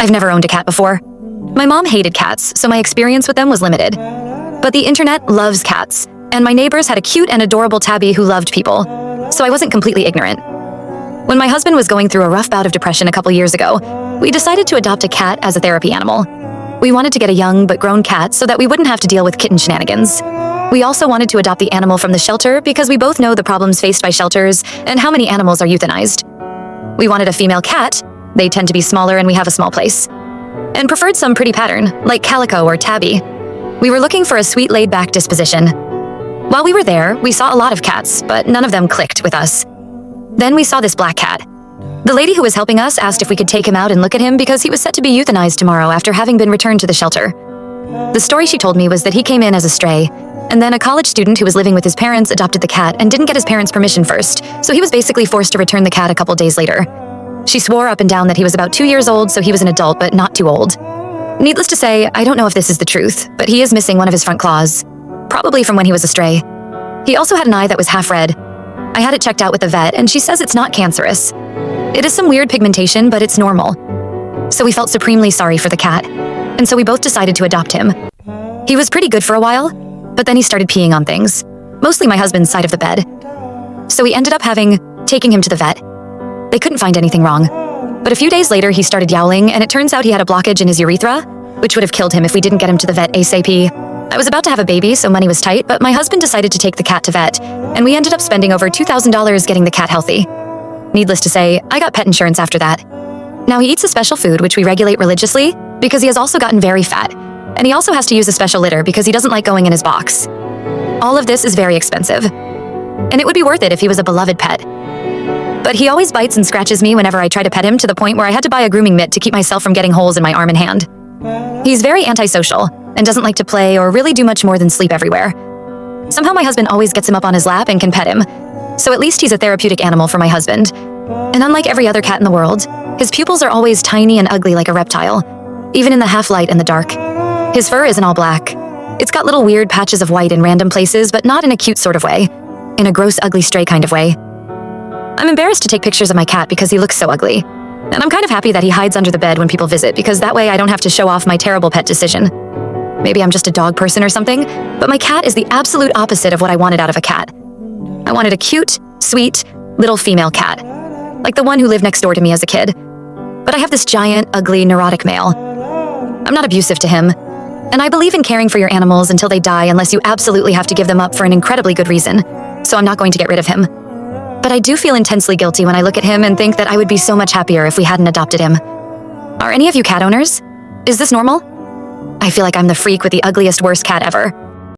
I've never owned a cat before. My mom hated cats, so my experience with them was limited. But the internet loves cats, and my neighbors had a cute and adorable tabby who loved people, so I wasn't completely ignorant. When my husband was going through a rough bout of depression a couple years ago, we decided to adopt a cat as a therapy animal. We wanted to get a young but grown cat so that we wouldn't have to deal with kitten shenanigans. We also wanted to adopt the animal from the shelter because we both know the problems faced by shelters and how many animals are euthanized. We wanted a female cat. They tend to be smaller and we have a small place. And preferred some pretty pattern, like calico or tabby. We were looking for a sweet laid-back disposition. While we were there, we saw a lot of cats, but none of them clicked with us. Then we saw this black cat. The lady who was helping us asked if we could take him out and look at him because he was set to be euthanized tomorrow after having been returned to the shelter. The story she told me was that he came in as a stray, and then a college student who was living with his parents adopted the cat and didn't get his parents' permission first, so he was basically forced to return the cat a couple days later. She swore up and down that he was about 2 years old, so he was an adult but not too old. Needless to say, I don't know if this is the truth, but he is missing one of his front claws, probably from when he was a stray. He also had an eye that was half red. I had it checked out with the vet, and she says it's not cancerous. It is some weird pigmentation, but it's normal. So we felt supremely sorry for the cat, and so we both decided to adopt him. He was pretty good for a while, but then he started peeing on things, mostly my husband's side of the bed. So we ended up taking him to the vet. They couldn't find anything wrong. But a few days later, he started yowling, and it turns out he had a blockage in his urethra, which would have killed him if we didn't get him to the vet ASAP. I was about to have a baby, so money was tight, but my husband decided to take the cat to vet, and we ended up spending over $2,000 getting the cat healthy. Needless to say, I got pet insurance after that. Now he eats a special food which we regulate religiously because he has also gotten very fat, and he also has to use a special litter because he doesn't like going in his box. All of this is very expensive, and it would be worth it if he was a beloved pet. But he always bites and scratches me whenever I try to pet him to the point where I had to buy a grooming mitt to keep myself from getting holes in my arm and hand. He's very antisocial and doesn't like to play or really do much more than sleep everywhere. Somehow my husband always gets him up on his lap and can pet him, so at least he's a therapeutic animal for my husband. And unlike every other cat in the world, his pupils are always tiny and ugly like a reptile, even in the half-light and the dark. His fur isn't all black. It's got little weird patches of white in random places, but not in a cute sort of way. In a gross, ugly, stray kind of way. I'm embarrassed to take pictures of my cat because he looks so ugly. And I'm kind of happy that he hides under the bed when people visit because that way I don't have to show off my terrible pet decision. Maybe I'm just a dog person or something, but my cat is the absolute opposite of what I wanted out of a cat. I wanted a cute, sweet, little female cat, like the one who lived next door to me as a kid. But I have this giant, ugly, neurotic male. I'm not abusive to him, and I believe in caring for your animals until they die unless you absolutely have to give them up for an incredibly good reason, so I'm not going to get rid of him. But I do feel intensely guilty when I look at him and think that I would be so much happier if we hadn't adopted him. Are any of you cat owners? Is this normal? I feel like I'm the freak with the ugliest, worst cat ever.